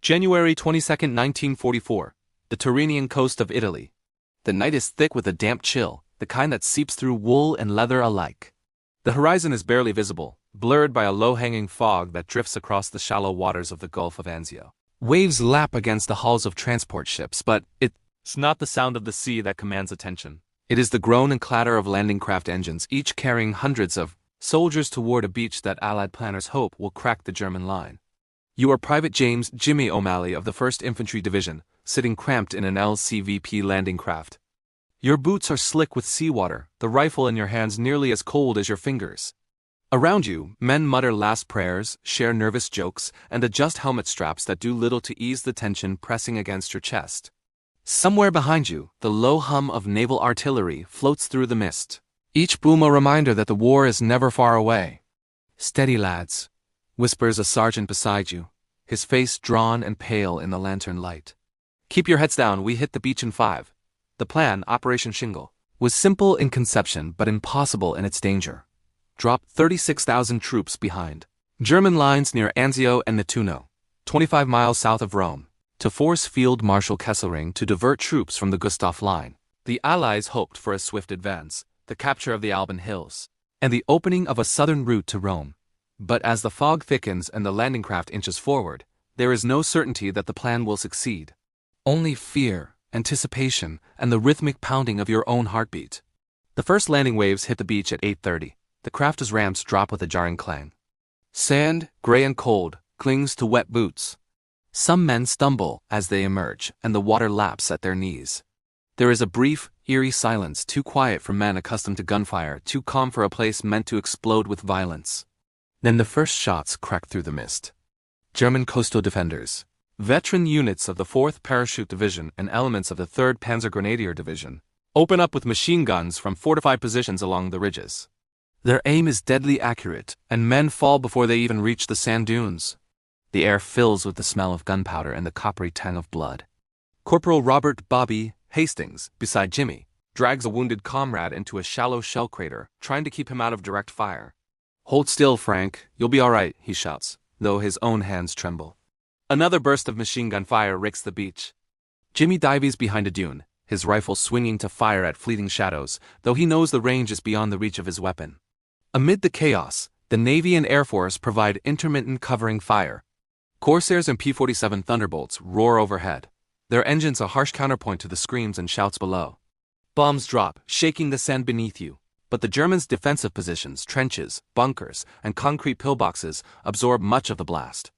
January 22, 1944. The Tyrrhenian coast of Italy. The night is thick with a damp chill, the kind that seeps through wool and leather alike. The horizon is barely visible, blurred by a low-hanging fog that drifts across the shallow waters of the Gulf of Anzio. Waves lap against the hulls of transport ships, but it's not the sound of the sea that commands attention. It is the groan and clatter of landing craft engines, each carrying hundreds of soldiers toward a beach that Allied planners hope will crack the German line. You are Private James "Jimmy" O'Malley of the 1st Infantry Division, sitting cramped in an LCVP landing craft. Your boots are slick with seawater, the rifle in your hands nearly as cold as your fingers. Around you, men mutter last prayers, share nervous jokes, and adjust helmet straps that do little to ease the tension pressing against your chest. Somewhere behind you, the low hum of naval artillery floats through the mist, each boom a reminder that the war is never far away. "Steady, lads," whispers a sergeant beside you, his face drawn and pale in the lantern light. "Keep your heads down, we hit the beach in 5. The plan, Operation Shingle, was simple in conception but impossible in its danger. Drop 36,000 troops behind German lines near Anzio and Nettuno, 25 miles south of Rome, to force Field Marshal Kesselring to divert troops from the Gustav Line. The Allies hoped for a swift advance, the capture of the Alban Hills, and the opening of a southern route to Rome. But as the fog thickens and the landing craft inches forward, there is no certainty that the plan will succeed. Only fear, anticipation, and the rhythmic pounding of your own heartbeat. The first landing waves hit the beach at 8:30. The craft's ramps drop with a jarring clang. Sand, gray and cold, clings to wet boots. Some men stumble as they emerge, and the water laps at their knees. There is a brief, eerie silence, too quiet for men accustomed to gunfire, too calm for a place meant to explode with violence. Then the first shots crack through the mist. German coastal defenders, veteran units of the 4th Parachute Division and elements of the 3rd Panzer Grenadier Division, open up with machine guns from fortified positions along the ridges. Their aim is deadly accurate, and men fall before they even reach the sand dunes. The air fills with the smell of gunpowder and the coppery tang of blood. Corporal Robert "Bobby" Hastings, beside Jimmy, drags a wounded comrade into a shallow shell crater, trying to keep him out of direct fire. "Hold still, Frank, you'll be all right," he shouts, though his own hands tremble. Another burst of machine gun fire rakes the beach. Jimmy dives behind a dune, his rifle swinging to fire at fleeting shadows, though he knows the range is beyond the reach of his weapon. Amid the chaos, the Navy and Air Force provide intermittent covering fire. Corsairs and P-47 Thunderbolts roar overhead, their engines a harsh counterpoint to the screams and shouts below. Bombs drop, shaking the sand beneath you, but the Germans' defensive positions, trenches, bunkers, and concrete pillboxes absorb much of the blast.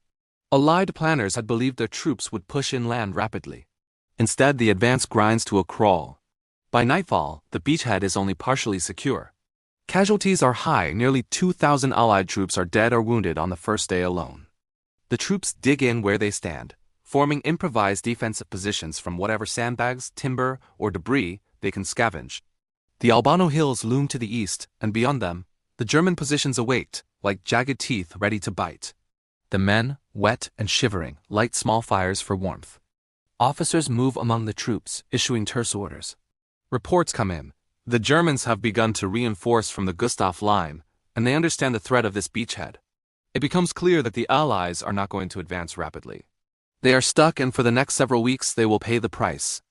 Allied planners had believed their troops would push inland rapidly. Instead, the advance grinds to a crawl. By nightfall, the beachhead is only partially secure. Casualties are high, nearly 2,000 Allied troops are dead or wounded on the first day alone. The troops dig in where they stand, forming improvised defensive positions from whatever sandbags, timber, or debris they can scavenge. The Albano Hills loom to the east, and beyond them, the German positions await, like jagged teeth ready to bite. The men, wet and shivering, light small fires for warmth. Officers move among the troops, issuing terse orders. Reports come in. The Germans have begun to reinforce from the Gustav Line, and they understand the threat of this beachhead. It becomes clear that the Allies are not going to advance rapidly. They are stuck, and for the next several weeks they will pay the price.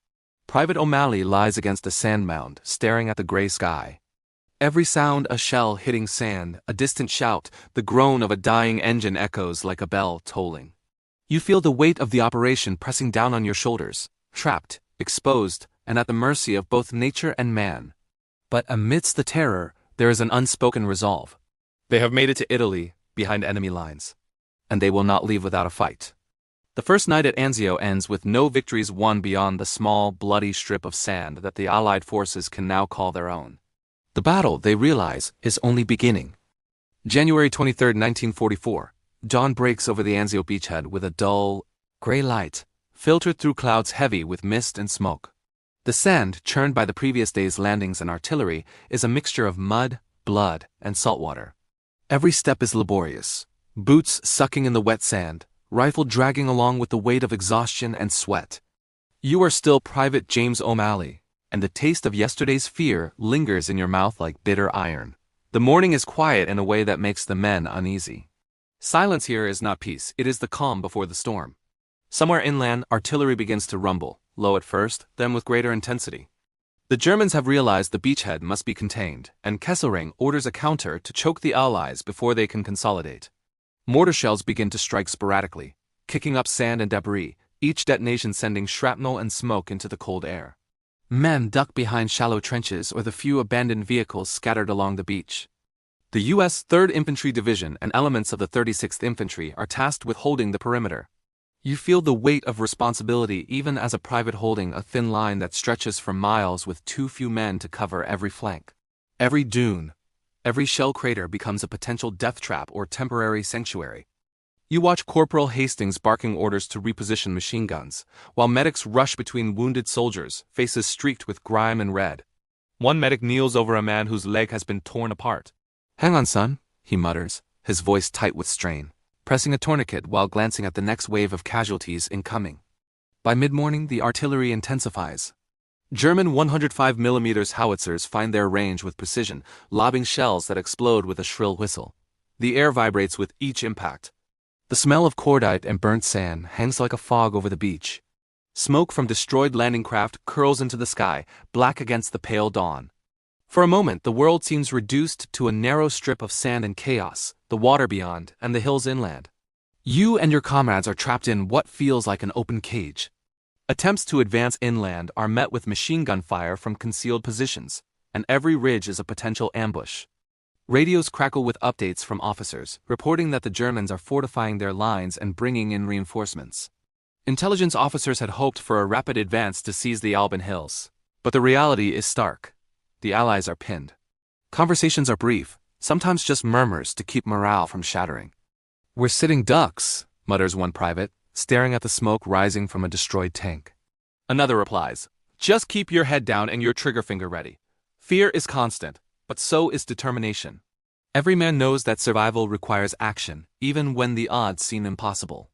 Private O'Malley lies against a sand mound, staring at the gray sky. Every sound, a shell hitting sand, a distant shout, the groan of a dying engine echoes like a bell tolling. You feel the weight of the operation pressing down on your shoulders, trapped, exposed, and at the mercy of both nature and man. But amidst the terror, there is an unspoken resolve. They have made it to Italy, behind enemy lines, and they will not leave without a fight. The first night at Anzio ends with no victories won beyond the small, bloody strip of sand that the Allied forces can now call their own. The battle, they realize, is only beginning. January 23, 1944. Dawn breaks over the Anzio beachhead with a dull, gray light, filtered through clouds heavy with mist and smoke. The sand, churned by the previous day's landings and artillery, is a mixture of mud, blood, and salt water. Every step is laborious, boots sucking in the wet sand, rifle dragging along with the weight of exhaustion and sweat. You are still Private James O'Malley, and the taste of yesterday's fear lingers in your mouth like bitter iron. The morning is quiet in a way that makes the men uneasy. Silence here is not peace, it is the calm before the storm. Somewhere inland, artillery begins to rumble, low at first, then with greater intensity. The Germans have realized the beachhead must be contained, and Kesselring orders a counter to choke the Allies before they can consolidate. Mortar shells begin to strike sporadically, kicking up sand and debris, each detonation sending shrapnel and smoke into the cold air. Men duck behind shallow trenches or the few abandoned vehicles scattered along the beach. The U.S. 3rd Infantry Division and elements of the 36th Infantry are tasked with holding the perimeter. You feel the weight of responsibility even as a private holding a thin line that stretches for miles with too few men to cover every flank. Every dune, every shell crater becomes a potential death trap or temporary sanctuary. You watch Corporal Hastings barking orders to reposition machine guns, while medics rush between wounded soldiers, faces streaked with grime and red. One medic kneels over a man whose leg has been torn apart. "Hang on, son," he mutters, his voice tight with strain, pressing a tourniquet while glancing at the next wave of casualties incoming. By mid-morning, the artillery intensifies. German 105mm howitzers find their range with precision, lobbing shells that explode with a shrill whistle. The air vibrates with each impact. The smell of cordite and burnt sand hangs like a fog over the beach. Smoke from destroyed landing craft curls into the sky, black against the pale dawn. For a moment, the world seems reduced to a narrow strip of sand and chaos, the water beyond, and the hills inland. You and your comrades are trapped in what feels like an open cage. Attempts to advance inland are met with machine gun fire from concealed positions, and every ridge is a potential ambush. Radios crackle with updates from officers, reporting that the Germans are fortifying their lines and bringing in reinforcements. Intelligence officers had hoped for a rapid advance to seize the Alban Hills, but the reality is stark. The Allies are pinned. Conversations are brief, sometimes just murmurs to keep morale from shattering. "We're sitting ducks," mutters one private, staring at the smoke rising from a destroyed tank. Another replies, "Just keep your head down and your trigger finger ready. Fear is constant, but so is determination." Every man knows that survival requires action, even when the odds seem impossible.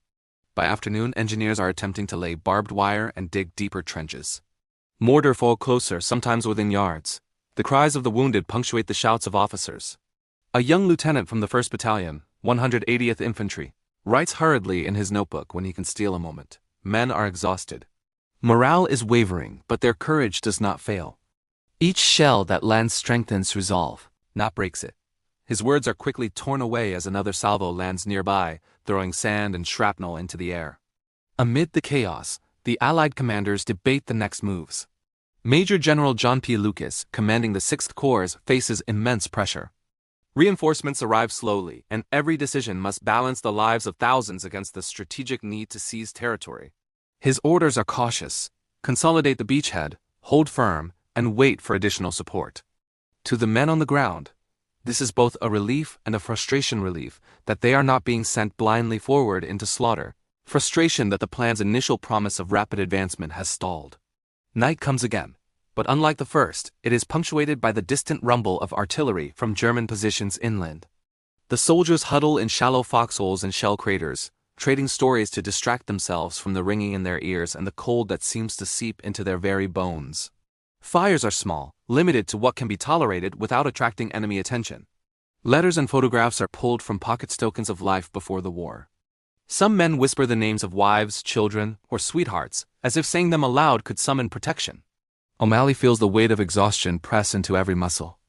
By afternoon, engineers are attempting to lay barbed wire and dig deeper trenches. Mortar fall closer, sometimes within yards. The cries of the wounded punctuate the shouts of officers. A young lieutenant from the 1st Battalion, 180th Infantry, writes hurriedly in his notebook when he can steal a moment. Men are exhausted. Morale is wavering, but their courage does not fail. Each shell that lands strengthens resolve, not breaks it. His words are quickly torn away as another salvo lands nearby, throwing sand and shrapnel into the air. Amid the chaos, the Allied commanders debate the next moves. Major General John P. Lucas, commanding the 6th Corps, faces immense pressure. Reinforcements arrive slowly, and every decision must balance the lives of thousands against the strategic need to seize territory. His orders are cautious: consolidate the beachhead, hold firm, and wait for additional support. To the men on the ground, this is both a relief and a frustration. Relief that they are not being sent blindly forward into slaughter. Frustration that the plan's initial promise of rapid advancement has stalled. Night comes again, but unlike the first, it is punctuated by the distant rumble of artillery from German positions inland. The soldiers huddle in shallow foxholes and shell craters, trading stories to distract themselves from the ringing in their ears and the cold that seems to seep into their very bones. Fires are small, limited to what can be tolerated without attracting enemy attention. Letters and photographs are pulled from pocket tokens of life before the war. Some men whisper the names of wives, children, or sweethearts, as if saying them aloud could summon protection. O'Malley feels the weight of exhaustion press into every muscle.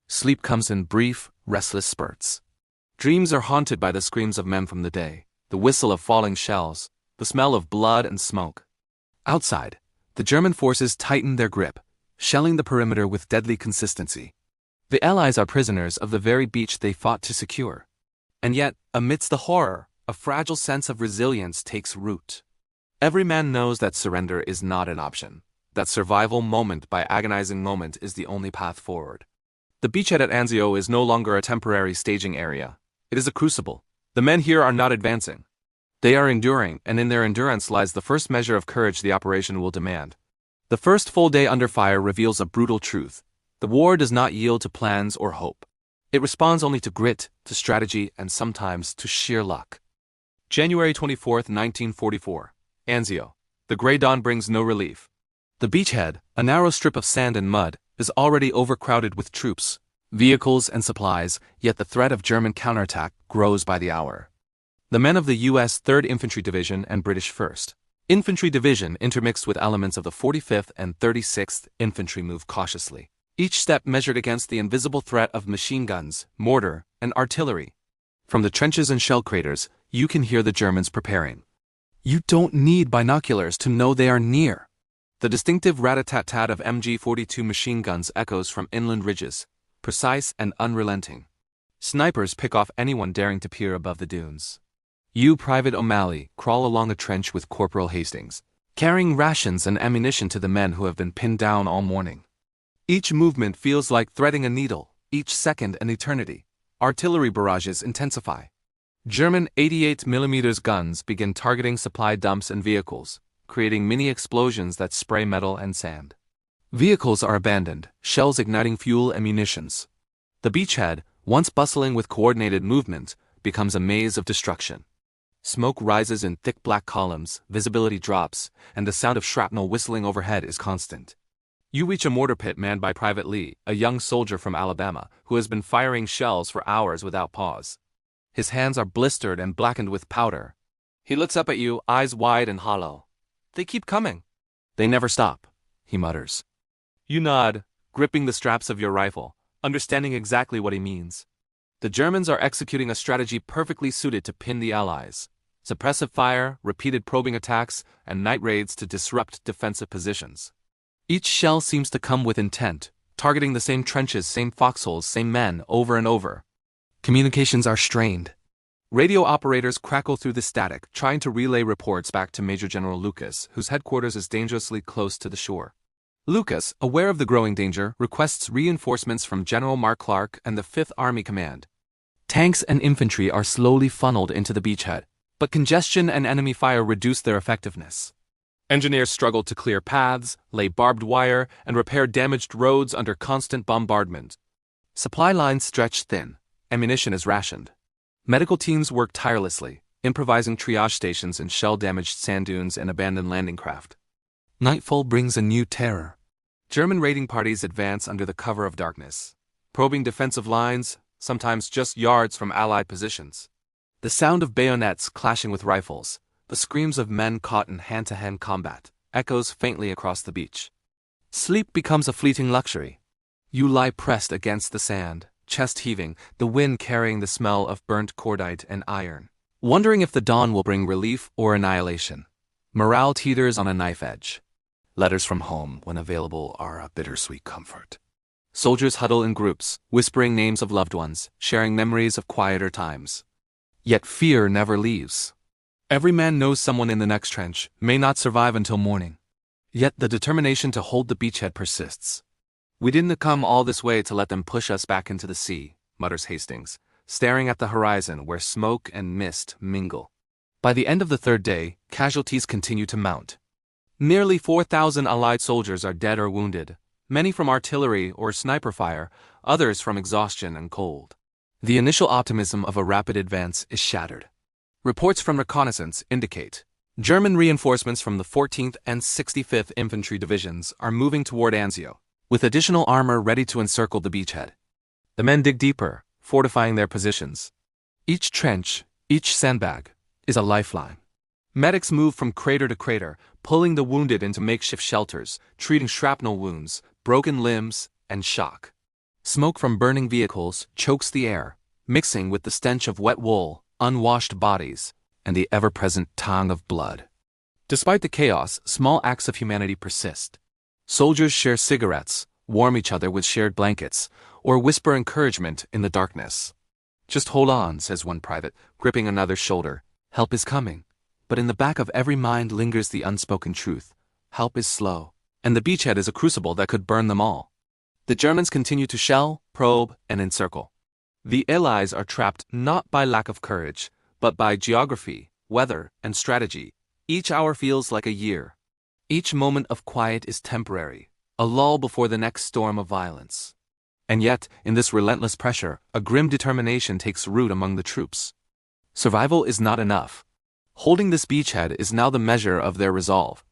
Sleep comes in brief, restless spurts. Dreams are haunted by the screams of men from the day, the whistle of falling shells, the smell of blood and smoke. Outside, the German forces tighten their grip, shelling the perimeter with deadly consistency. The Allies are prisoners of the very beach they fought to secure. And yet, amidst the horror, a fragile sense of resilience takes root. Every man knows that surrender is not an option, that survival moment by agonizing moment is the only path forward. The beachhead at Anzio is no longer a temporary staging area. It is a crucible. The men here are not advancing. They are enduring, and in their endurance lies the first measure of courage the operation will demand. The first full day under fire reveals a brutal truth. The war does not yield to plans or hope. It responds only to grit, to strategy, and sometimes to sheer luck. January 24, 1944. Anzio. The gray dawn brings no relief. The beachhead, a narrow strip of sand and mud, is already overcrowded with troops, vehicles, and supplies, yet the threat of German counterattack grows by the hour. The men of the U.S. 3rd Infantry Division and British 1st. Infantry division intermixed with elements of the 45th and 36th Infantry move cautiously, each step measured against the invisible threat of machine guns, mortar, and artillery. From the trenches and shell craters, you can hear the Germans preparing. You don't need binoculars to know they are near. The distinctive rat-a-tat-tat of MG-42 machine guns echoes from inland ridges, precise and unrelenting. Snipers pick off anyone daring to peer above the dunes. You, Private O'Malley, crawl along a trench with Corporal Hastings, carrying rations and ammunition to the men who have been pinned down all morning. Each movement feels like threading a needle, each second an eternity. Artillery barrages intensify. German 88mm guns begin targeting supply dumps and vehicles, creating mini explosions that spray metal and sand. Vehicles are abandoned, shells igniting fuel and munitions. The beachhead, once bustling with coordinated movement, becomes a maze of destruction. Smoke rises in thick black columns, visibility drops, and the sound of shrapnel whistling overhead is constant. You reach a mortar pit manned by Private Lee, a young soldier from Alabama, who has been firing shells for hours without pause. His hands are blistered and blackened with powder. He looks up at you, eyes wide and hollow. They keep coming. They never stop, he mutters. You nod, gripping the straps of your rifle, understanding exactly what he means. The Germans are executing a strategy perfectly suited to pin the Allies. Suppressive fire, repeated probing attacks, and night raids to disrupt defensive positions. Each shell seems to come with intent, targeting the same trenches, same foxholes, same men, over and over. Communications are strained. Radio operators crackle through the static, trying to relay reports back to Major General Lucas, whose headquarters is dangerously close to the shore. Lucas, aware of the growing danger, requests reinforcements from General Mark Clark and the 5th Army Command. Tanks and infantry are slowly funneled into the beachhead, but congestion and enemy fire reduce their effectiveness. Engineers struggle to clear paths, lay barbed wire, and repair damaged roads under constant bombardment. Supply lines stretch thin. Ammunition is rationed. Medical teams work tirelessly, improvising triage stations in shell-damaged sand dunes and abandoned landing craft. Nightfall brings a new terror. German raiding parties advance under the cover of darkness, probing defensive lines, sometimes just yards from Allied positions. The sound of bayonets clashing with rifles, the screams of men caught in hand-to-hand combat, echoes faintly across the beach. Sleep becomes a fleeting luxury. You lie pressed against the sand, chest heaving, the wind carrying the smell of burnt cordite and iron, wondering if the dawn will bring relief or annihilation. Morale teeters on a knife edge. Letters from home, when available, are a bittersweet comfort. Soldiers huddle in groups, whispering names of loved ones, sharing memories of quieter times. Yet fear never leaves. Every man knows someone in the next trench may not survive until morning. Yet the determination to hold the beachhead persists. We didn't come all this way to let them push us back into the sea, mutters Hastings, staring at the horizon where smoke and mist mingle. By the end of the third day, casualties continue to mount. Nearly 4,000 Allied soldiers are dead or wounded, many from artillery or sniper fire, others from exhaustion and cold. The initial optimism of a rapid advance is shattered. Reports from reconnaissance indicate German reinforcements from the 14th and 65th Infantry Divisions are moving toward Anzio, with additional armor ready to encircle the beachhead. The men dig deeper, fortifying their positions. Each trench, each sandbag, is a lifeline. Medics move from crater to crater, pulling the wounded into makeshift shelters, treating shrapnel wounds, broken limbs, and shock. Smoke from burning vehicles chokes the air, mixing with the stench of wet wool, unwashed bodies, and the ever-present tang of blood. Despite the chaos, small acts of humanity persist. Soldiers share cigarettes, warm each other with shared blankets, or whisper encouragement in the darkness. Just hold on, says one private, gripping another's shoulder. Help is coming. But in the back of every mind lingers the unspoken truth. Help is slow, and the beachhead is a crucible that could burn them all. The Germans continue to shell, probe, and encircle. The Allies are trapped not by lack of courage, but by geography, weather, and strategy. Each hour feels like a year. Each moment of quiet is temporary, a lull before the next storm of violence. And yet, in this relentless pressure, a grim determination takes root among the troops. Survival is not enough. Holding this beachhead is now the measure of their resolve.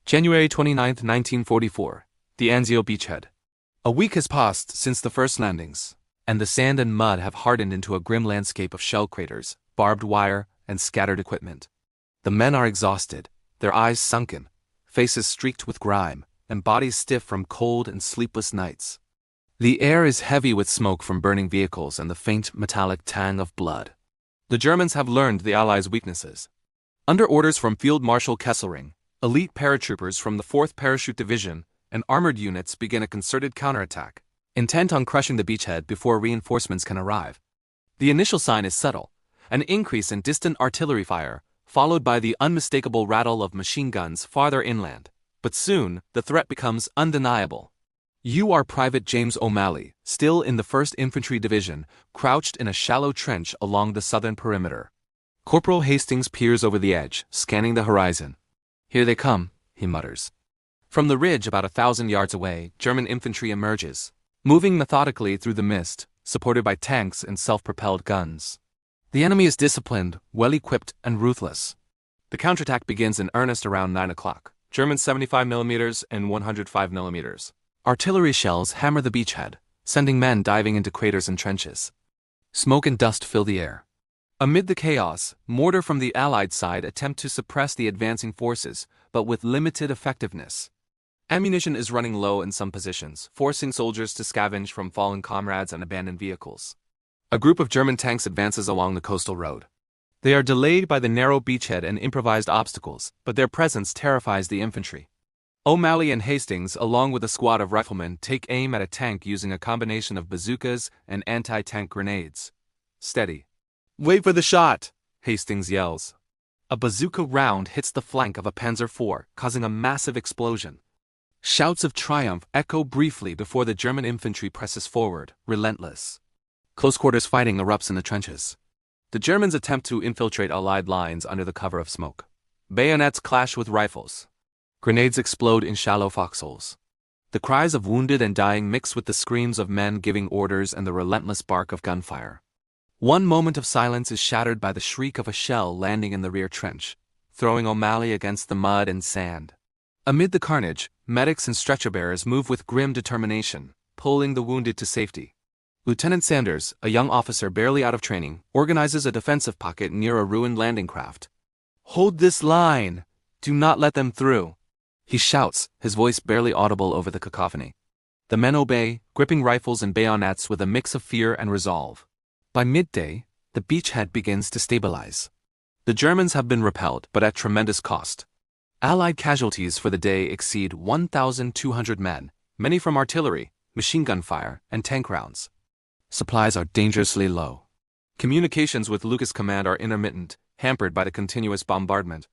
January 29, 1944, the Anzio beachhead. A week has passed since the first landings, and the sand and mud have hardened into a grim landscape of shell craters, barbed wire, and scattered equipment. The men are exhausted, their eyes sunken, faces streaked with grime, and bodies stiff from cold and sleepless nights. The air is heavy with smoke from burning vehicles and the faint metallic tang of blood. The Germans have learned the Allies' weaknesses. Under orders from Field Marshal Kesselring, elite paratroopers from the 4th Parachute Division and armored units begin a concerted counterattack, intent on crushing the beachhead before reinforcements can arrive. The initial sign is subtle, an increase in distant artillery fire, followed by the unmistakable rattle of machine guns farther inland. But soon, the threat becomes undeniable. You are Private James O'Malley, still in the 1st Infantry Division, crouched in a shallow trench along the southern perimeter. Corporal Hastings peers over the edge, scanning the horizon. "Here they come," he mutters. From the ridge about 1,000 yards away, German infantry emerges, moving methodically through the mist, supported by tanks and self-propelled guns. The enemy is disciplined, well-equipped, and ruthless. The counterattack begins in earnest around 9 o'clock. German 75mm and 105mm. Artillery shells hammer the beachhead, sending men diving into craters and trenches. Smoke and dust fill the air. Amid the chaos, mortar from the Allied side attempt to suppress the advancing forces, but with limited effectiveness. Ammunition is running low in some positions, forcing soldiers to scavenge from fallen comrades and abandoned vehicles. A group of German tanks advances along the coastal road. They are delayed by the narrow beachhead and improvised obstacles, but their presence terrifies the infantry. O'Malley and Hastings, along with a squad of riflemen, take aim at a tank using a combination of bazookas and anti-tank grenades. "Steady. Wait for the shot," Hastings yells. A bazooka round hits the flank of a Panzer IV, causing a massive explosion. Shouts of triumph echo briefly before the German infantry presses forward, relentless. Close-quarters fighting erupts in the trenches. The Germans attempt to infiltrate Allied lines under the cover of smoke. Bayonets clash with rifles. Grenades explode in shallow foxholes. The cries of wounded and dying mix with the screams of men giving orders and the relentless bark of gunfire. One moment of silence is shattered by the shriek of a shell landing in the rear trench, throwing O'Malley against the mud and sand. Amid the carnage, medics and stretcher-bearers move with grim determination, pulling the wounded to safety. Lieutenant Sanders, a young officer barely out of training, organizes a defensive pocket near a ruined landing craft. "Hold this line! Do not let them through!" He shouts, his voice barely audible over the cacophony. The men obey, gripping rifles and bayonets with a mix of fear and resolve. By midday, the beachhead begins to stabilize. The Germans have been repelled, but at tremendous cost. Allied casualties for the day exceed 1,200 men, many from artillery, machine gun fire, and tank rounds. Supplies are dangerously low. Communications with Lucas Command are intermittent, hampered by the continuous bombardment.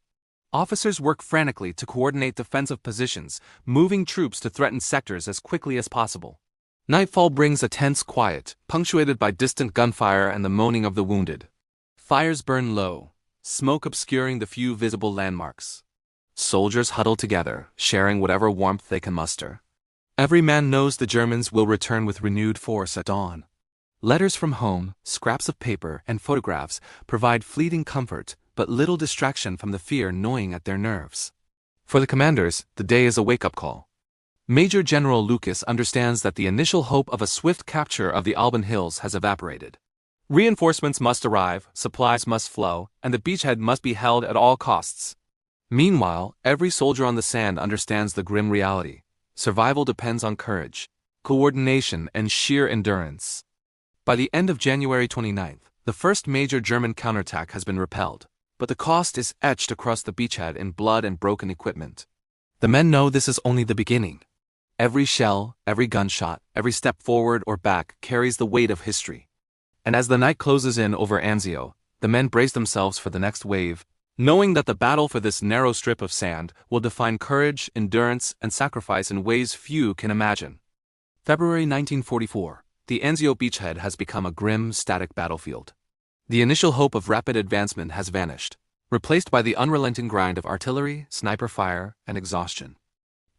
Officers work frantically to coordinate defensive positions, moving troops to threatened sectors as quickly as possible. Nightfall brings a tense quiet, punctuated by distant gunfire and the moaning of the wounded. Fires burn low, smoke obscuring the few visible landmarks. Soldiers huddle together, sharing whatever warmth they can muster. Every man knows the Germans will return with renewed force at dawn. Letters from home, scraps of paper, and photographs provide fleeting comfort, but little distraction from the fear gnawing at their nerves. For the commanders, the day is a wake-up call. Major General Lucas understands that the initial hope of a swift capture of the Alban Hills has evaporated. Reinforcements must arrive, supplies must flow, and the beachhead must be held at all costs. Meanwhile, every soldier on the sand understands the grim reality. Survival depends on courage, coordination, and sheer endurance. By the end of January 29th, the first major German counterattack has been repelled, but the cost is etched across the beachhead in blood and broken equipment. The men know this is only the beginning. Every shell, every gunshot, every step forward or back carries the weight of history. And as the night closes in over Anzio, the men brace themselves for the next wave, knowing that the battle for this narrow strip of sand will define courage, endurance, and sacrifice in ways few can imagine. February 1944. The Anzio beachhead has become a grim, static battlefield. The initial hope of rapid advancement has vanished, replaced by the unrelenting grind of artillery, sniper fire, and exhaustion.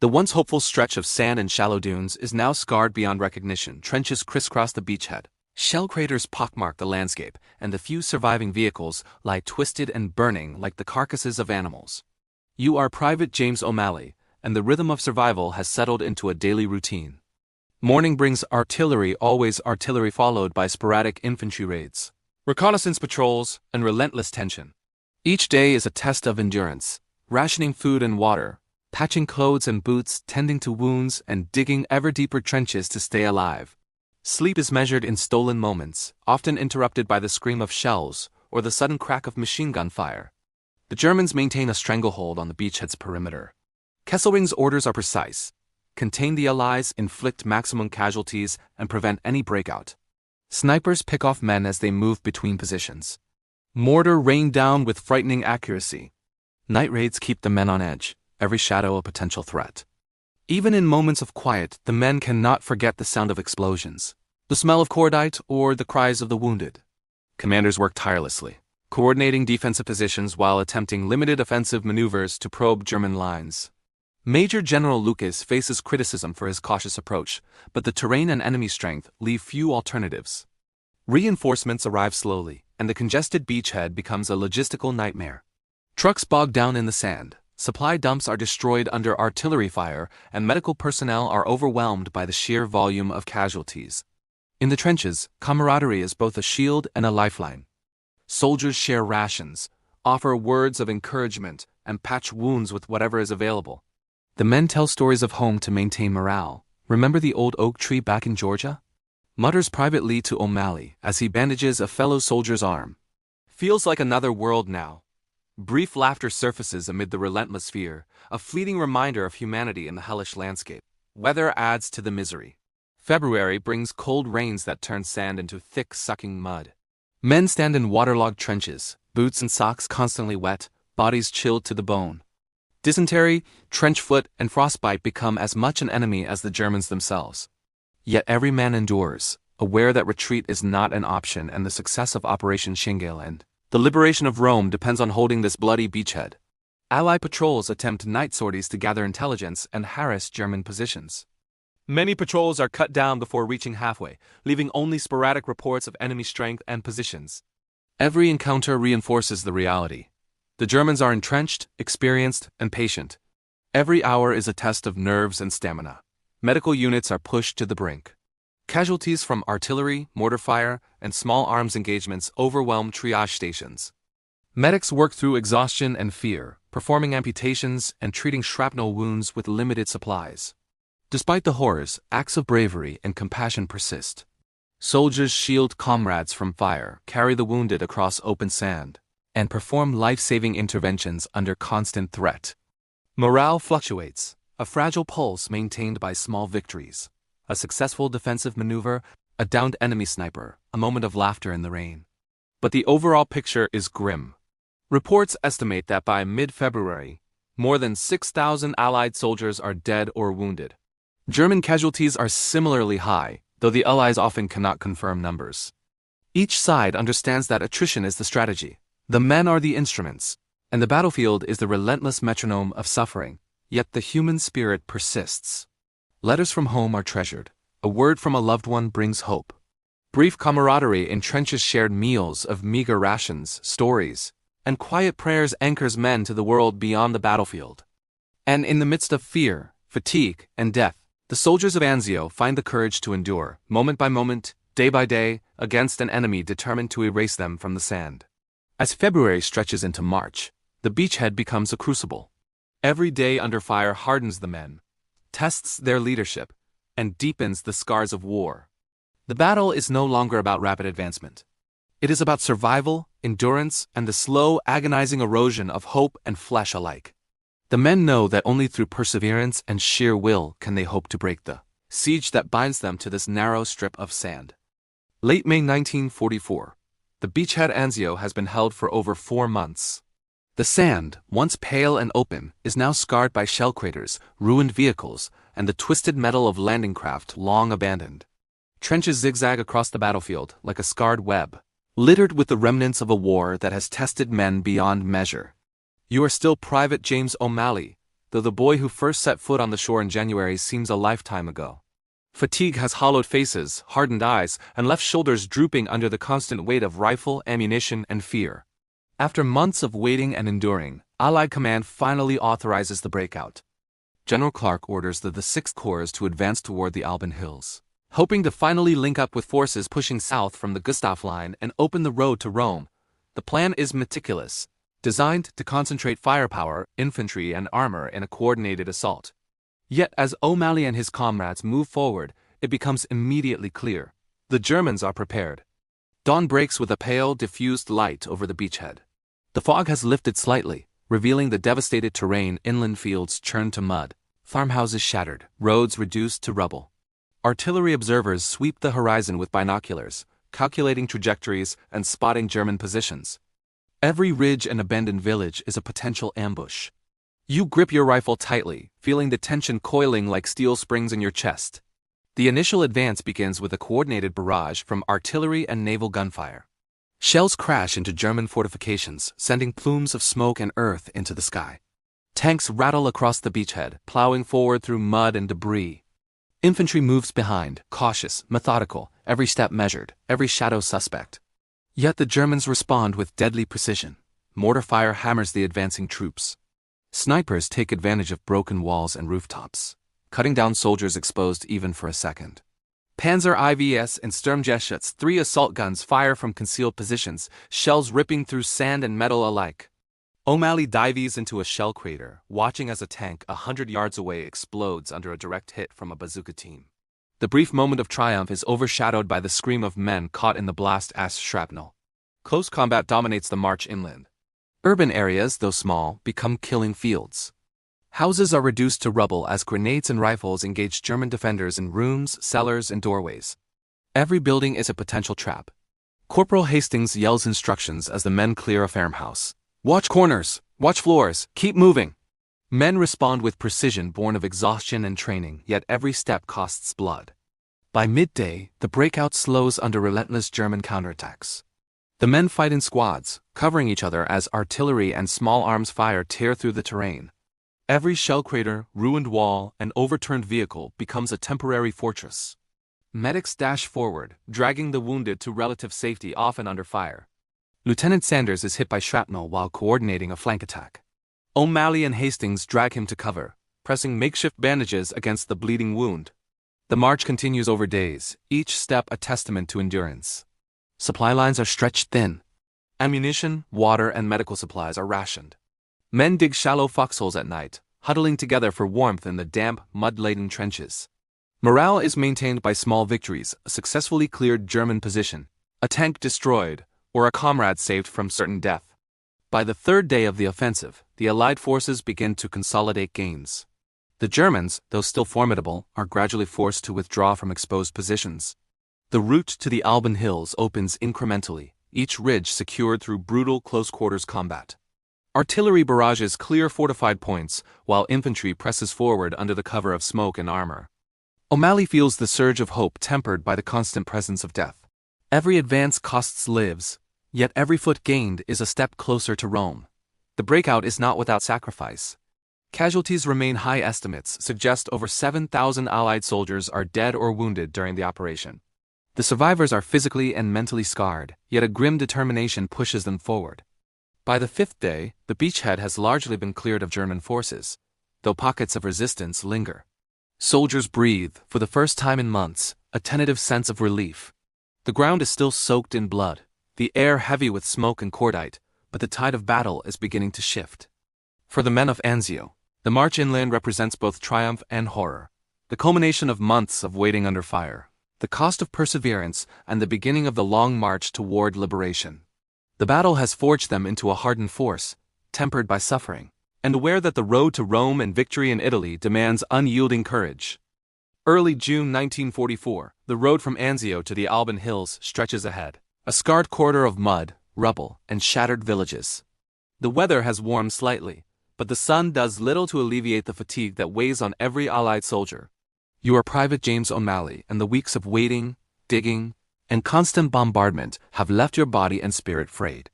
The once hopeful stretch of sand and shallow dunes is now scarred beyond recognition. Trenches crisscross the beachhead. Shell craters pockmark the landscape, and the few surviving vehicles lie twisted and burning like the carcasses of animals. You are Private James O'Malley, and the rhythm of survival has settled into a daily routine. Morning brings artillery, always artillery, followed by sporadic infantry raids, reconnaissance patrols, and relentless tension. Each day is a test of endurance, rationing food and water, patching clothes and boots, tending to wounds, and digging ever deeper trenches to stay alive. Sleep is measured in stolen moments, often interrupted by the scream of shells or the sudden crack of machine gun fire. The Germans maintain a stranglehold on the beachhead's perimeter. Kesselring's orders are precise: contain the Allies, inflict maximum casualties, and prevent any breakout. Snipers pick off men as they move between positions. Mortar rain down with frightening accuracy. Night raids keep the men on edge, every shadow a potential threat. Even in moments of quiet, the men cannot forget the sound of explosions, the smell of cordite, or the cries of the wounded. Commanders work tirelessly, coordinating defensive positions while attempting limited offensive maneuvers to probe German lines. Major General Lucas faces criticism for his cautious approach, but the terrain and enemy strength leave few alternatives. Reinforcements arrive slowly, and the congested beachhead becomes a logistical nightmare. Trucks bog down in the sand, supply dumps are destroyed under artillery fire, and medical personnel are overwhelmed by the sheer volume of casualties. In the trenches, camaraderie is both a shield and a lifeline. Soldiers share rations, offer words of encouragement, and patch wounds with whatever is available. The men tell stories of home to maintain morale. "Remember the old oak tree back in Georgia?" mutters Private Lee to O'Malley as he bandages a fellow soldier's arm. "Feels like another world now." Brief laughter surfaces amid the relentless fear, a fleeting reminder of humanity in the hellish landscape. Weather adds to the misery. February brings cold rains that turn sand into thick, sucking mud. Men stand in waterlogged trenches, boots and socks constantly wet, bodies chilled to the bone. Dysentery, trench foot, and frostbite become as much an enemy as the Germans themselves. Yet every man endures, aware that retreat is not an option and the success of Operation Shingle and the liberation of Rome depends on holding this bloody beachhead. Allied patrols attempt night sorties to gather intelligence and harass German positions. Many patrols are cut down before reaching halfway, leaving only sporadic reports of enemy strength and positions. Every encounter reinforces the reality. The Germans are entrenched, experienced, and patient. Every hour is a test of nerves and stamina. Medical units are pushed to the brink. Casualties from artillery, mortar fire, and small arms engagements overwhelm triage stations. Medics work through exhaustion and fear, performing amputations and treating shrapnel wounds with limited supplies. Despite the horrors, acts of bravery and compassion persist. Soldiers shield comrades from fire, carry the wounded across open sand, and perform life-saving interventions under constant threat. Morale fluctuates, a fragile pulse maintained by small victories. A successful defensive maneuver, a downed enemy sniper, a moment of laughter in the rain. But the overall picture is grim. Reports estimate that by mid-February, more than 6,000 Allied soldiers are dead or wounded. German casualties are similarly high, though the Allies often cannot confirm numbers. Each side understands that attrition is the strategy. The men are the instruments, and the battlefield is the relentless metronome of suffering, yet the human spirit persists. Letters from home are treasured. A word from a loved one brings hope. Brief camaraderie in trenches, shared meals of meager rations, stories, and quiet prayers anchors men to the world beyond the battlefield. And in the midst of fear, fatigue, and death, the soldiers of Anzio find the courage to endure, moment by moment, day by day, against an enemy determined to erase them from the sand. As February stretches into March, the beachhead becomes a crucible. Every day under fire hardens the men, tests their leadership, and deepens the scars of war. The battle is no longer about rapid advancement. It is about survival, endurance, and the slow, agonizing erosion of hope and flesh alike. The men know that only through perseverance and sheer will can they hope to break the siege that binds them to this narrow strip of sand. Late May 1944. The beachhead Anzio has been held for over 4 months. The sand, once pale and open, is now scarred by shell craters, ruined vehicles, and the twisted metal of landing craft long abandoned. Trenches zigzag across the battlefield like a scarred web, littered with the remnants of a war that has tested men beyond measure. You are still Private James O'Malley, though the boy who first set foot on the shore in January seems a lifetime ago. Fatigue has hollowed faces, hardened eyes, and left shoulders drooping under the constant weight of rifle, ammunition, and fear. After months of waiting and enduring, Allied command finally authorizes the breakout. General Clark orders the 6th Corps to advance toward the Alban Hills, hoping to finally link up with forces pushing south from the Gustav Line and open the road to Rome. The plan is meticulous, designed to concentrate firepower, infantry, and armor in a coordinated assault. Yet as O'Malley and his comrades move forward, it becomes immediately clear. The Germans are prepared. Dawn breaks with a pale, diffused light over the beachhead. The fog has lifted slightly, revealing the devastated terrain. Inland fields churned to mud, farmhouses shattered, roads reduced to rubble. Artillery observers sweep the horizon with binoculars, calculating trajectories and spotting German positions. Every ridge and abandoned village is a potential ambush. You grip your rifle tightly, feeling the tension coiling like steel springs in your chest. The initial advance begins with a coordinated barrage from artillery and naval gunfire. Shells crash into German fortifications, sending plumes of smoke and earth into the sky. Tanks rattle across the beachhead, plowing forward through mud and debris. Infantry moves behind, cautious, methodical, every step measured, every shadow suspect. Yet the Germans respond with deadly precision. Mortar fire hammers the advancing troops. Snipers take advantage of broken walls and rooftops, cutting down soldiers exposed even for a second. Panzer IVS and Sturmgeschütz, 3 assault guns, fire from concealed positions, shells ripping through sand and metal alike. O'Malley dives into a shell crater, watching as a tank 100 yards away explodes under a direct hit from a bazooka team. The brief moment of triumph is overshadowed by the scream of men caught in the blast as shrapnel. Close combat dominates the march inland. Urban areas, though small, become killing fields. Houses are reduced to rubble as grenades and rifles engage German defenders in rooms, cellars, and doorways. Every building is a potential trap. Corporal Hastings yells instructions as the men clear a farmhouse. Watch corners, watch floors, keep moving. Men respond with precision born of exhaustion and training, yet every step costs blood. By midday, the breakout slows under relentless German counterattacks. The men fight in squads, covering each other as artillery and small arms fire tear through the terrain. Every shell crater, ruined wall, and overturned vehicle becomes a temporary fortress. Medics dash forward, dragging the wounded to relative safety, often under fire. Lieutenant Sanders is hit by shrapnel while coordinating a flank attack. O'Malley and Hastings drag him to cover, pressing makeshift bandages against the bleeding wound. The march continues over days, each step a testament to endurance. Supply lines are stretched thin. Ammunition, water, and medical supplies are rationed. Men dig shallow foxholes at night, huddling together for warmth in the damp, mud-laden trenches. Morale is maintained by small victories, a successfully cleared German position, a tank destroyed, or a comrade saved from certain death. By the third day of the offensive, the Allied forces begin to consolidate gains. The Germans, though still formidable, are gradually forced to withdraw from exposed positions. The route to the Alban Hills opens incrementally, each ridge secured through brutal close-quarters combat. Artillery barrages clear fortified points, while infantry presses forward under the cover of smoke and armor. O'Malley feels the surge of hope tempered by the constant presence of death. Every advance costs lives, yet every foot gained is a step closer to Rome. The breakout is not without sacrifice. Casualties remain high. Estimates suggest over 7,000 Allied soldiers are dead or wounded during the operation. The survivors are physically and mentally scarred, yet a grim determination pushes them forward. By the 5th day, the beachhead has largely been cleared of German forces, though pockets of resistance linger. Soldiers breathe, for the first time in months, a tentative sense of relief. The ground is still soaked in blood, the air heavy with smoke and cordite, but the tide of battle is beginning to shift. For the men of Anzio, the march inland represents both triumph and horror, the culmination of months of waiting under fire, the cost of perseverance, and the beginning of the long march toward liberation. The battle has forged them into a hardened force, tempered by suffering, and aware that the road to Rome and victory in Italy demands unyielding courage. Early June 1944, the road from Anzio to the Alban Hills stretches ahead, a scarred corridor of mud, rubble, and shattered villages. The weather has warmed slightly, but the sun does little to alleviate the fatigue that weighs on every Allied soldier. You are Private James O'Malley, and the weeks of waiting, digging, and constant bombardment have left your body and spirit frayed.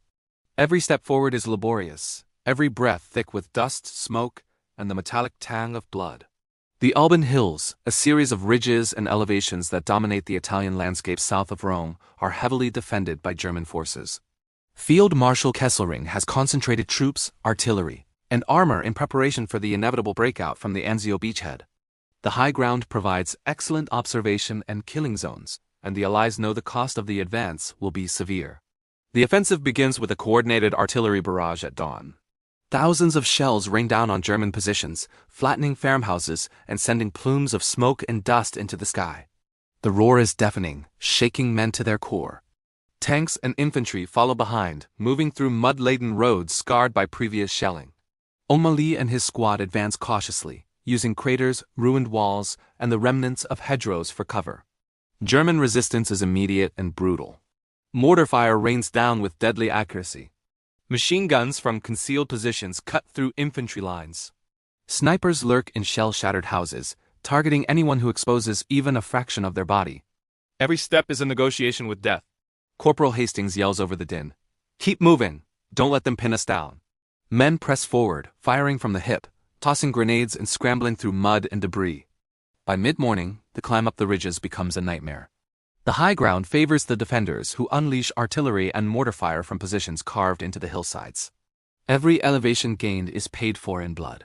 Every step forward is laborious, every breath thick with dust, smoke, and the metallic tang of blood. The Alban Hills, a series of ridges and elevations that dominate the Italian landscape south of Rome, are heavily defended by German forces. Field Marshal Kesselring has concentrated troops, artillery, and armor in preparation for the inevitable breakout from the Anzio beachhead. The high ground provides excellent observation and killing zones, and the Allies know the cost of the advance will be severe. The offensive begins with a coordinated artillery barrage at dawn. Thousands of shells rain down on German positions, flattening farmhouses and sending plumes of smoke and dust into the sky. The roar is deafening, shaking men to their core. Tanks and infantry follow behind, moving through mud-laden roads scarred by previous shelling. O'Malley and his squad advance cautiously, using craters, ruined walls, and the remnants of hedgerows for cover. German resistance is immediate and brutal. Mortar fire rains down with deadly accuracy. Machine guns from concealed positions cut through infantry lines. Snipers lurk in shell-shattered houses, targeting anyone who exposes even a fraction of their body. Every step is a negotiation with death. Corporal Hastings yells over the din. "Keep moving! Don't let them pin us down." Men press forward, firing from the hip, tossing grenades and scrambling through mud and debris. By mid-morning, the climb up the ridges becomes a nightmare. The high ground favors the defenders, who unleash artillery and mortar fire from positions carved into the hillsides. Every elevation gained is paid for in blood.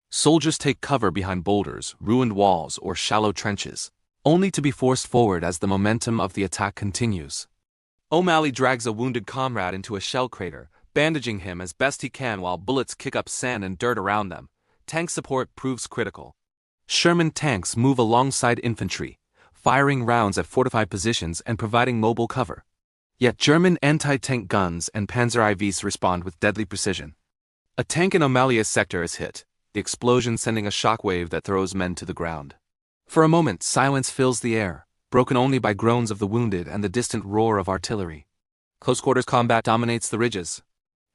Soldiers take cover behind boulders, ruined walls, or shallow trenches, only to be forced forward as the momentum of the attack continues. O'Malley drags a wounded comrade into a shell crater, bandaging him as best he can while bullets kick up sand and dirt around them. Tank support proves critical. Sherman tanks move alongside infantry, firing rounds at fortified positions and providing mobile cover. Yet German anti-tank guns and Panzer IVs respond with deadly precision. A tank in O'Malley's sector is hit, the explosion sending a shockwave that throws men to the ground. For a moment, silence fills the air, broken only by groans of the wounded and the distant roar of artillery. Close-quarters combat dominates the ridges.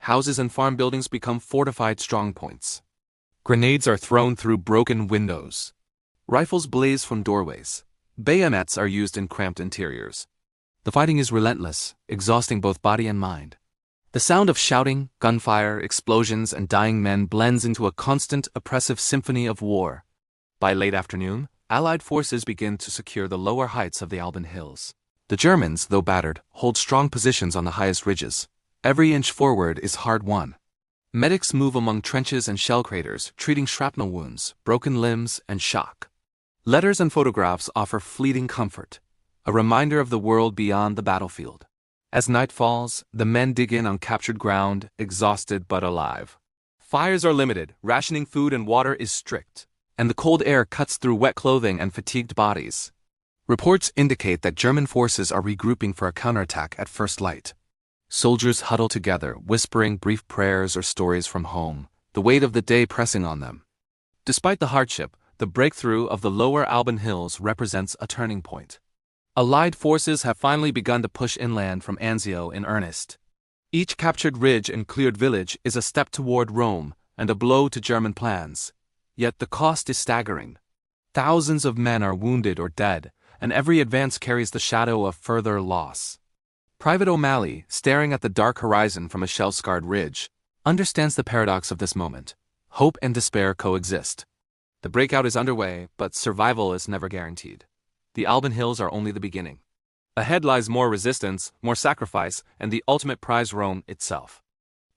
Houses and farm buildings become fortified strongpoints. Grenades are thrown through broken windows. Rifles blaze from doorways. Bayonets are used in cramped interiors. The fighting is relentless, exhausting both body and mind. The sound of shouting, gunfire, explosions, and dying men blends into a constant, oppressive symphony of war. By late afternoon, Allied forces begin to secure the lower heights of the Alban Hills. The Germans, though battered, hold strong positions on the highest ridges. Every inch forward is hard won. Medics move among trenches and shell craters, treating shrapnel wounds, broken limbs, and shock. Letters and photographs offer fleeting comfort, a reminder of the world beyond the battlefield. As night falls, the men dig in on captured ground, exhausted but alive. Fires are limited, rationing food and water is strict, and the cold air cuts through wet clothing and fatigued bodies. Reports indicate that German forces are regrouping for a counterattack at first light. Soldiers huddle together, whispering brief prayers or stories from home, the weight of the day pressing on them. Despite the hardship, the breakthrough of the lower Alban Hills represents a turning point. Allied forces have finally begun to push inland from Anzio in earnest. Each captured ridge and cleared village is a step toward Rome and a blow to German plans. Yet the cost is staggering. Thousands of men are wounded or dead, and every advance carries the shadow of further loss. Private O'Malley, staring at the dark horizon from a shell-scarred ridge, understands the paradox of this moment. Hope and despair coexist. The breakout is underway, but survival is never guaranteed. The Alban Hills are only the beginning. Ahead lies more resistance, more sacrifice, and the ultimate prize, Rome itself.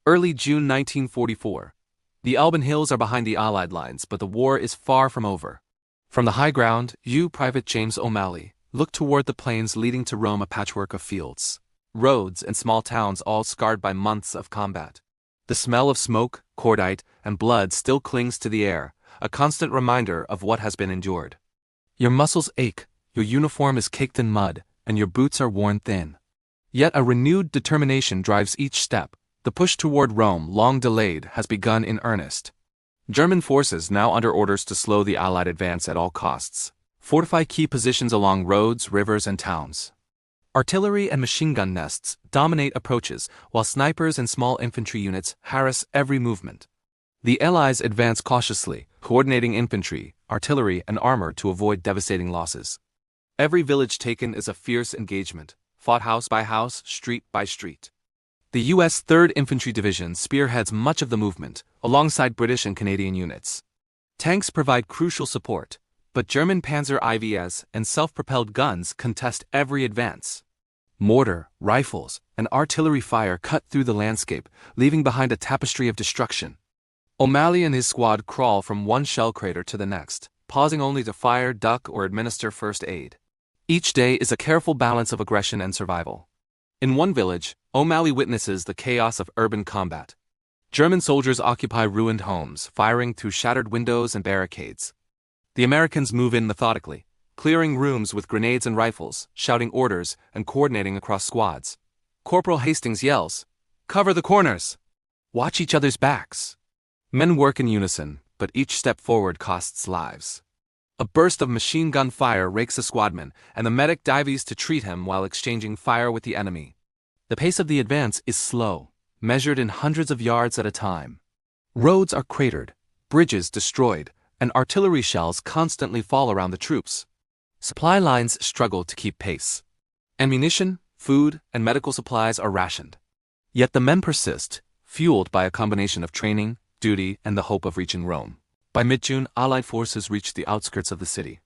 Early June 1944. The Alban Hills are behind the Allied lines, but the war is far from over. From the high ground, you, Private James O'Malley, look toward the plains leading to Rome, a patchwork of fields, roads, and small towns all scarred by months of combat. The smell of smoke, cordite, and blood still clings to the air, a constant reminder of what has been endured. Your muscles ache, your uniform is caked in mud, and your boots are worn thin. Yet a renewed determination drives each step. The push toward Rome, long delayed, has begun in earnest. German forces, now under orders to slow the Allied advance at all costs, fortify key positions along roads, rivers, and towns. Artillery and machine gun nests dominate approaches, while snipers and small infantry units harass every movement. The Allies advance cautiously, coordinating infantry, artillery, and armor to avoid devastating losses. Every village taken is a fierce engagement, fought house by house, street by street. The U.S. 3rd Infantry Division spearheads much of the movement, alongside British and Canadian units. Tanks provide crucial support, but German Panzer IVs and self-propelled guns contest every advance. Mortar, rifles, and artillery fire cut through the landscape, leaving behind a tapestry of destruction. O'Malley and his squad crawl from one shell crater to the next, pausing only to fire, duck, or administer first aid. Each day is a careful balance of aggression and survival. In one village, O'Malley witnesses the chaos of urban combat. German soldiers occupy ruined homes, firing through shattered windows and barricades. The Americans move in methodically, clearing rooms with grenades and rifles, shouting orders, and coordinating across squads. Corporal Hastings yells, "Cover the corners! Watch each other's backs!" Men work in unison, but each step forward costs lives. A burst of machine gun fire rakes a squadman, and the medic dives to treat him while exchanging fire with the enemy. The pace of the advance is slow, measured in hundreds of yards at a time. Roads are cratered, bridges destroyed, and artillery shells constantly fall around the troops. Supply lines struggle to keep pace. Ammunition, food, and medical supplies are rationed. Yet the men persist, fueled by a combination of training, duty, and the hope of reaching Rome. By mid-June, Allied forces reach the outskirts of the city.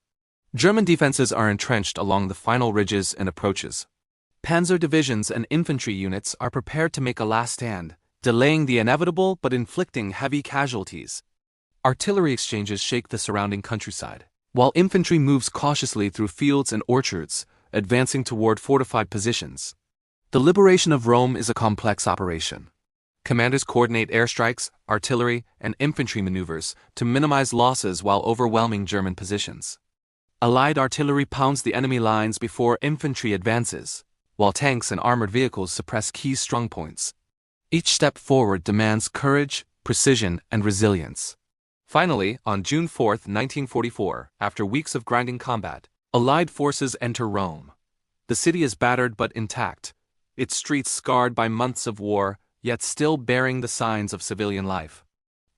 German defenses are entrenched along the final ridges and approaches. Panzer divisions and infantry units are prepared to make a last stand, delaying the inevitable but inflicting heavy casualties. Artillery exchanges shake the surrounding countryside, while infantry moves cautiously through fields and orchards, advancing toward fortified positions. The liberation of Rome is a complex operation. Commanders coordinate airstrikes, artillery, and infantry maneuvers to minimize losses while overwhelming German positions. Allied artillery pounds the enemy lines before infantry advances, while tanks and armored vehicles suppress key strongpoints. Each step forward demands courage, precision, and resilience. Finally, on June 4, 1944, after weeks of grinding combat, Allied forces enter Rome. The city is battered but intact, its streets scarred by months of war, yet still bearing the signs of civilian life.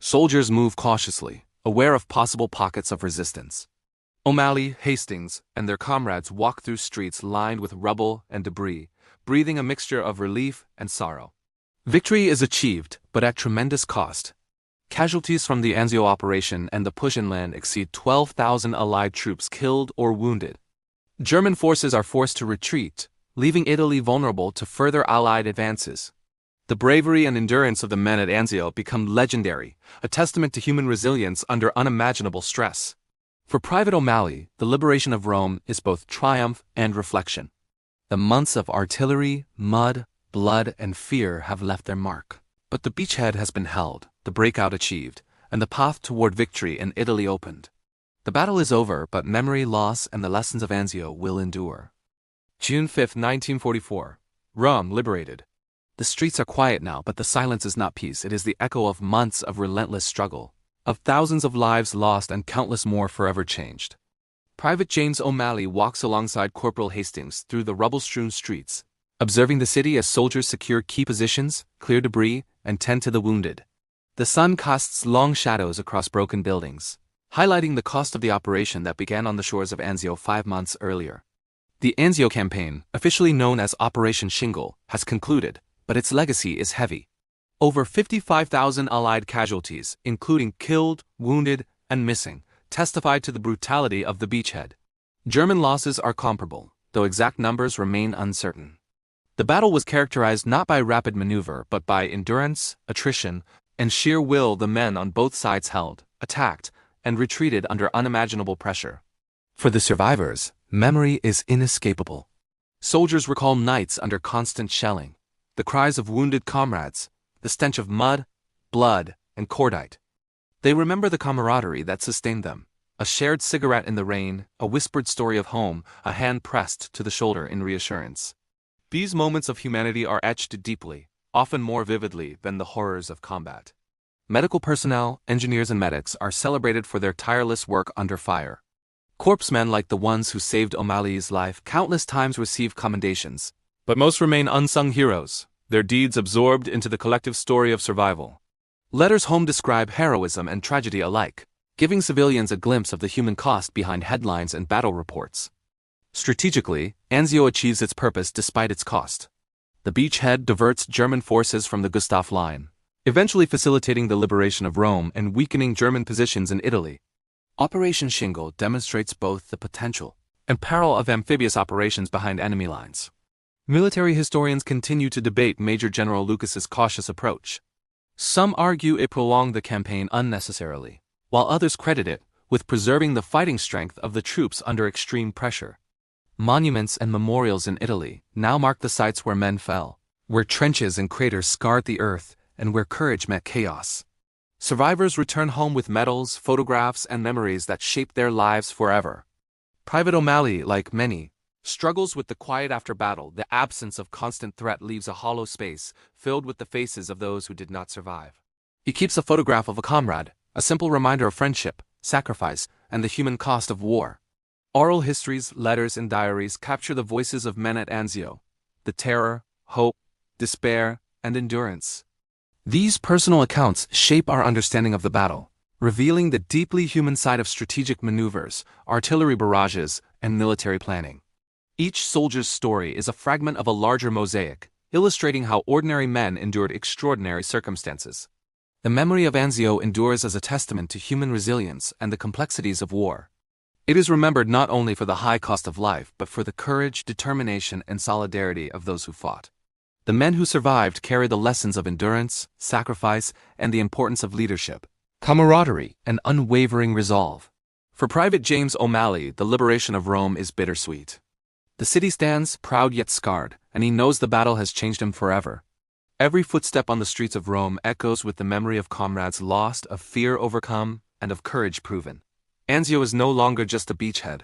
Soldiers move cautiously, aware of possible pockets of resistance. O'Malley, Hastings, and their comrades walk through streets lined with rubble and debris, breathing a mixture of relief and sorrow. Victory is achieved, but at tremendous cost. Casualties from the Anzio operation and the push inland exceed 12,000 Allied troops killed or wounded. German forces are forced to retreat, leaving Italy vulnerable to further Allied advances. The bravery and endurance of the men at Anzio become legendary, a testament to human resilience under unimaginable stress. For Private O'Malley, the liberation of Rome is both triumph and reflection. The months of artillery, mud, blood, and fear have left their mark. But the beachhead has been held, the breakout achieved, and the path toward victory in Italy opened. The battle is over, but memory, loss, and the lessons of Anzio will endure. June 5, 1944. Rome liberated. The streets are quiet now, but the silence is not peace. It is the echo of months of relentless struggle, of thousands of lives lost and countless more forever changed. Private James O'Malley walks alongside Corporal Hastings through the rubble-strewn streets, observing the city as soldiers secure key positions, clear debris, and tend to the wounded. The sun casts long shadows across broken buildings, highlighting the cost of the operation that began on the shores of Anzio 5 months earlier. The Anzio campaign, officially known as Operation Shingle, has concluded, but its legacy is heavy. Over 55,000 Allied casualties, including killed, wounded, and missing, testified to the brutality of the beachhead. German losses are comparable, though exact numbers remain uncertain. The battle was characterized not by rapid maneuver but by endurance, attrition, and sheer will. The men on both sides held, attacked, and retreated under unimaginable pressure. For the survivors, memory is inescapable. Soldiers recall nights under constant shelling, the cries of wounded comrades, the stench of mud, blood, and cordite. They remember the camaraderie that sustained them, a shared cigarette in the rain, a whispered story of home, a hand pressed to the shoulder in reassurance. These moments of humanity are etched deeply, often more vividly than the horrors of combat. Medical personnel, engineers and medics are celebrated for their tireless work under fire. Corpsmen like the ones who saved O'Malley's life countless times receive commendations, but most remain unsung heroes, their deeds absorbed into the collective story of survival. Letters home describe heroism and tragedy alike, giving civilians a glimpse of the human cost behind headlines and battle reports. Strategically, Anzio achieves its purpose despite its cost. The beachhead diverts German forces from the Gustav Line, eventually facilitating the liberation of Rome and weakening German positions in Italy. Operation Shingle demonstrates both the potential and peril of amphibious operations behind enemy lines. Military historians continue to debate Major General Lucas's cautious approach. Some argue it prolonged the campaign unnecessarily, while others credit it with preserving the fighting strength of the troops under extreme pressure. Monuments and memorials in Italy now mark the sites where men fell, where trenches and craters scarred the earth, and where courage met chaos. Survivors return home with medals, photographs, and memories that shaped their lives forever. Private O'Malley, like many, struggles with the quiet after battle. The absence of constant threat leaves a hollow space, filled with the faces of those who did not survive. He keeps a photograph of a comrade, a simple reminder of friendship, sacrifice, and the human cost of war. Oral histories, letters, and diaries capture the voices of men at Anzio, the terror, hope, despair, and endurance. These personal accounts shape our understanding of the battle, revealing the deeply human side of strategic maneuvers, artillery barrages, and military planning. Each soldier's story is a fragment of a larger mosaic, illustrating how ordinary men endured extraordinary circumstances. The memory of Anzio endures as a testament to human resilience and the complexities of war. It is remembered not only for the high cost of life but for the courage, determination, and solidarity of those who fought. The men who survived carry the lessons of endurance, sacrifice, and the importance of leadership, camaraderie, and unwavering resolve. For Private James O'Malley, the liberation of Rome is bittersweet. The city stands, proud yet scarred, and he knows the battle has changed him forever. Every footstep on the streets of Rome echoes with the memory of comrades lost, of fear overcome, and of courage proven. Anzio is no longer just a beachhead.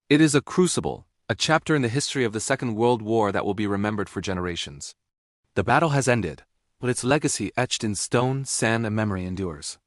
It is a crucible, a chapter in the history of the Second World War that will be remembered for generations. The battle has ended, but its legacy etched in stone, sand, and memory endures.